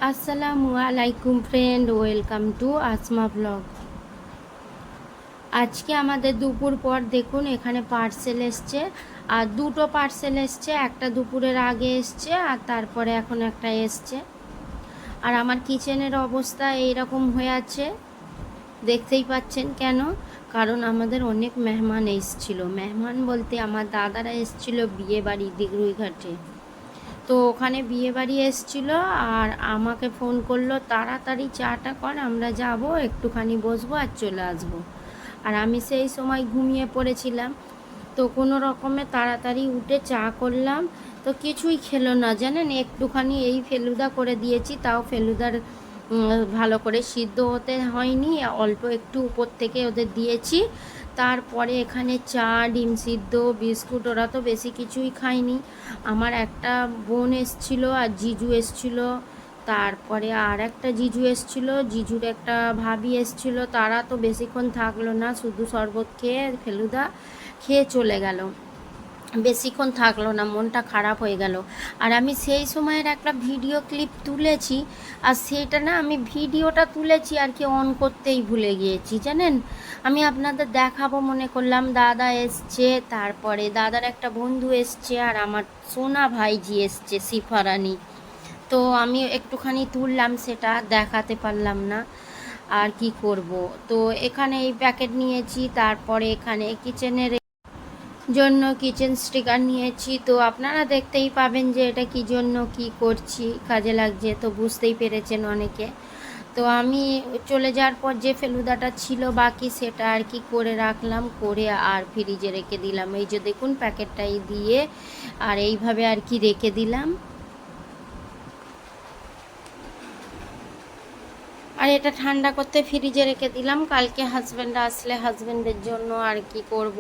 আসসালামু আলাইকুম friend, welcome to Asma blog. আজকে আমাদের দুপুর পর দেখুন এখানে পার্সেল এসছে, আর দুটো পার্সেল এসছে, একটা দুপুরের আগে এসছে আর তারপরে এখন একটা এসছে। আর আমার কিচেনের অবস্থা এইরকম হয়ে আছে, দেখতেই পাচ্ছেন। কেন? কারণ আমাদের অনেক মেহমান এসছিল। মেহমান বলতে আমার দাদারা এসছিল বিয়ে বাড়ি দিগরুইঘাটে। তো ওখানে বিয়েবাড়ি এসছিল আর আমাকে ফোন করলো, তাড়াতাড়ি চাটা কর, আমরা যাব, একটুখানি বসবো আর চলে আসবো। আর আমি সেই সময় ঘুমিয়ে পড়েছিলাম। তো কোনো রকমে তাড়াতাড়ি উঠে চা করলাম। তো কিছুই খেলো না জানেন, একটুখানি এই ফেলুদা করে দিয়েছি, তাও ফেলুদার ভালো করে সিদ্ধ হতে হয়নি, অল্প একটু উপর থেকে ওদের দিয়েছি। তারপরে এখানে চা, ডিম সিদ্ধ, বিস্কুট, ওরা তো বেশি কিছুই খায়নি। আমার একটা বোন এসছিল আর জিজু এসছিল, তারপরে আর একটা জিজু এসছিল, জিজুর একটা ভাবি এসছিল। তারা তো বেশিক্ষণ থাকলো না, শুধু শরবত খেয়ে ফেলুদা খেয়ে চলে গেল, বেশিক্ষণ থাকলো না, মনটা খারাপ হয়ে গেল। আর আমি সেই সময়ের একটা ভিডিও ক্লিপ তুলেছি, আর সেইটা না আমি ভিডিওটা তুলেছি আর কি অন করতেই ভুলে গিয়েছি জানেন। আমি আপনাদের দেখাবো মনে করলাম, দাদা এসছে, তারপরে দাদার একটা বন্ধু এসছে, আর আমার সোনা ভাইজি এসছে সিফারানি। তো আমি একটুখানি তুললাম, সেটা দেখাতে পারলাম না, আর কি করব। তো এখানে এই প্যাকেট নিয়েছি, তারপরে এখানে কিচেনের জন্য কিচেন স্টিকার নিয়েছি। তো আপনারা দেখতেই পাবেন যে এটা কি জন্য কি করছি, কাজে লাগছে, তো বুঝতেই পেরেছেন অনেকে। তো আমি চলে যাওয়ার পর যে ফেলুদাটা ছিল বাকি, সেটা আর কি করে রাখলাম, করে আর ফ্রিজে রেখে দিলাম। এই যে দেখুন প্যাকেটটাই দিয়ে আর এইভাবে আর কি রেখে দিলাম। আর এটা ঠান্ডা করতে ফ্রিজে রেখে দিলাম, কালকে হাজব্যান্ড আসলে হাজব্যান্ডের জন্য আর কি করব।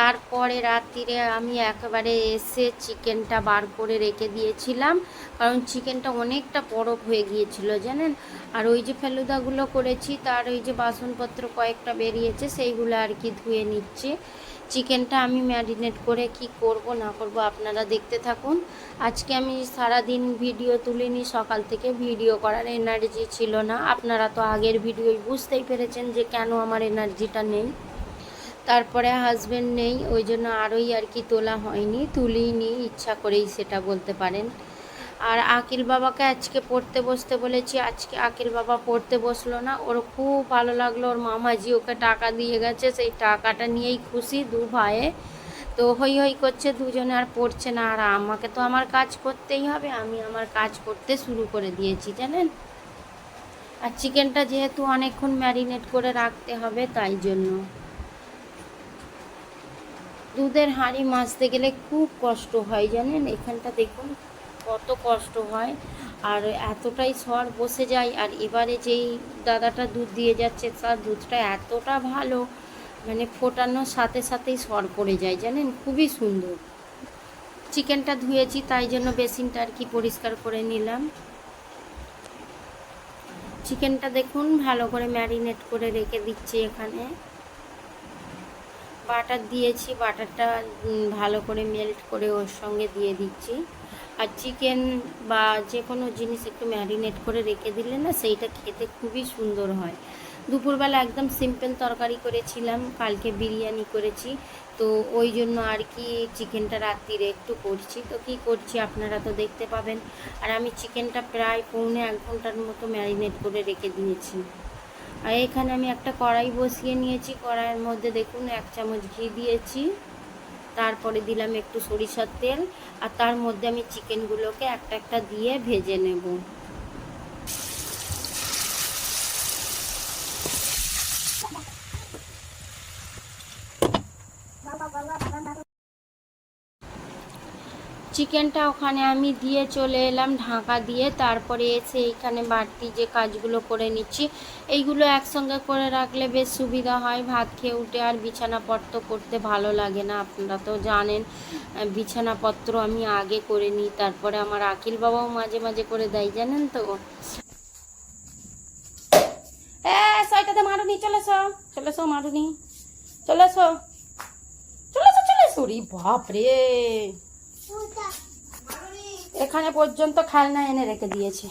তারপরে রাত্রিরে আমি একেবারে এসে চিকেনটা বার করে রেখে দিয়েছিলাম, কারণ চিকেনটা অনেকটা বরফ হয়ে গিয়েছিল জানেন। আর ওই যে ফেলুদাগুলো করেছি, তার ওই যে বাসনপত্র কয়েকটা বেরিয়েছে, সেইগুলো আর কি ধুয়ে নিচ্ছি। চিকেনটা আমি ম্যারিনেট করে কি করব না করব আপনারা দেখতে থাকুন। আজকে আমি সারাদিন ভিডিও তুলিনি, সকাল থেকে ভিডিও করার এনার্জি ছিল না। আপনারা তো আগের ভিডিওই বুঝতেই পেরেছেন যে কেন আমার এনার্জিটা নেই। তারপরে হাজব্যান্ড নেই, ওই জন্য আরোই আর কি তোলা হয়নি, তুলিনি ইচ্ছা করেই সেটা বলতে পারেন। আর আকিল বাবাকে আজকে পড়তে বসতে বলেছি, আজকে আকিল বাবা পড়তে বসলো না। ওর খুব ভালো লাগলো, ওর মামাজি ওকে টাকা দিয়ে গেছে, সেই টাকাটা নিয়েই খুশি দু ভাইয়ে। তো হই হই করছে দুজনে, আর পড়ছে না। আর আমাকে তো আমার কাজ করতেই হবে, আমি আমার কাজ করতে শুরু করে দিয়েছি জানেন। আর চিকেনটা যেহেতু অনেকক্ষণ ম্যারিনেট করে রাখতে হবে, তাই জন্য দুধের হাঁড়ি মাজতে গেলে খুব কষ্ট হয় জানেন। এখানটা দেখুন কত কষ্ট হয়, আর এতটাই সর বসে যায়। আর এবারে যেই দাদাটা দুধ দিয়ে যাচ্ছে, তার দুধটা এতটা ভালো, মানে ফোটানোর সাথে সাথেই সর পড়ে যায় জানেন, খুবই সুন্দর। চিকেনটা ধুয়েছি, তাই জন্য বেসিনটা আর কি পরিষ্কার করে নিলাম। চিকেনটা দেখুন ভালো করে ম্যারিনেট করে রেখে দিচ্ছি। এখানে বাটার দিয়েছি, বাটারটা ভালো করে মেল্ট করে ওর সঙ্গে দিয়ে দিচ্ছি। আর চিকেন বা যে কোনো জিনিস একটু ম্যারিনেট করে রেখে দিলে না, সেইটা খেতে খুবই সুন্দর হয়। দুপুরবেলা একদম সিম্পল তরকারি করেছিলাম, কালকে বিরিয়ানি করেছি, তো ওই জন্য আর কি চিকেনটা রাত্রিরে একটু করছি। তো কী করছি আপনারা তো দেখতে পাবেন। আর আমি চিকেনটা প্রায় পৌনে 1 ঘন্টার মতো ম্যারিনেট করে রেখে দিয়েছি। আর এখানে আমি একটা কড়াই বসিয়ে নিয়েছি, কড়াইয়ের মধ্যে দেখুন 1 চামচ ঘি দিয়েছি, তারপরে দিলাম একটু সরিষার তেল, আর তার মধ্যে আমি চিকেনগুলোকে একটা একটা দিয়ে ভেজে নেব। চিকেনটা ওখানে আমি দিয়ে চলে এলাম ঢাকা দিয়ে, তারপরে এসে এইখানে বাড়তি যে কাজগুলো করে নিচ্ছি। এইগুলো একসঙ্গে করে রাখলে বেশ সুবিধা হয়, ভাত খেয়ে উঠে আর বিছানাপত্র করতে ভালো লাগে না, আপনারা তো জানেন। বিছানাপত্র আমি আগে করে নিই, তারপরে আমার আকিল বাবাও মাঝে মাঝে করে দেয় জানেন তো। ছয়টাতে মারুনি, চলেছো চলেছো মারুনি, চলেছো চলেছো চলেছো, রে বাপরে, এখানে পর্যন্ত খেলনা এনে রেখে দিয়েছে।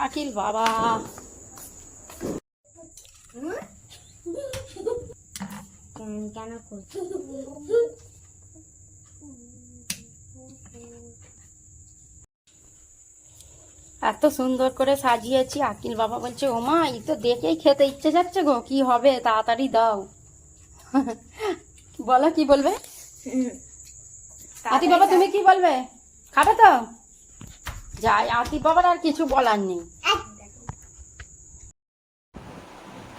আকিল বাবা। কেন করছি? এত সুন্দর করে সাজিয়েছি, আকিল বাবা বলছে ওমা এই তো দেখেই খেতে ইচ্ছে যাচ্ছে গো, কি হবে তাড়াতাড়ি দাও। বলো কি বলবে? আতিফ বাবা তুমি কি বলবে? খাবে তো? যাই, আতিফ বাবার আর কিছু বলার নেই।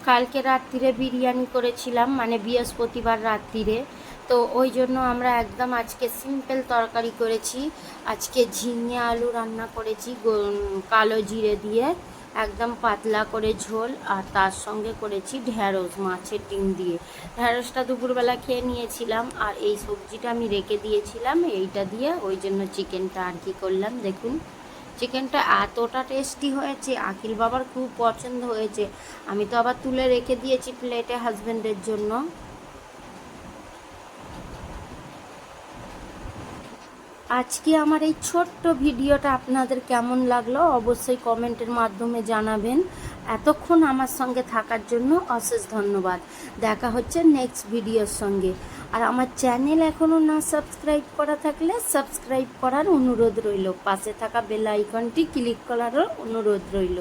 কালকে রাত্রিরে বিরিয়ানি করেছিলাম, মানে বৃহস্পতিবার রাত্রিরে, তো ওই জন্য আমরা একদম আজকে সিম্পল তরকারি করেছি। আজকে ঝিঙে আলু রান্না করেছি কালো জিরে দিয়ে, একদম পাতলা করে ঝোল, আর তার সঙ্গে করেছি ঢ্যাঁড়স মাছের ডিম দিয়ে। ঢ্যাঁড়সটা দুপুরবেলা খেয়ে নিয়েছিলাম, আর এই সবজিটা আমি রেখে দিয়েছিলাম, এইটা দিয়ে ওই জন্য চিকেনটা আর কি করলাম। দেখুন চিকেনটা এতটা টেস্টি হয়েছে, আকিল বাবার খুব পছন্দ হয়েছে। আমি তো আবার তুলে রেখে দিয়েছি প্লেটে হাজবেন্ডের জন্য। আজকে আমার এই ছোট্ট ভিডিওটা আপনাদের কেমন লাগলো অবশ্যই কমেন্টের মাধ্যমে জানাবেন। এতক্ষণ আমার সঙ্গে থাকার জন্য অশেষ ধন্যবাদ। দেখা হচ্ছে নেক্সট ভিডিওর সঙ্গে। আর আমার চ্যানেল এখনও না সাবস্ক্রাইব করা থাকলে সাবস্ক্রাইব করার অনুরোধ রইল, পাশে থাকা বেল আইকনটি ক্লিক করারও অনুরোধ রইল।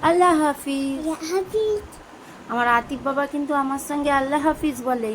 আল্লাহ হাফিজ। আমার আতিফ বাবা কিন্তু আমার সঙ্গে আল্লাহ হাফিজ বলে।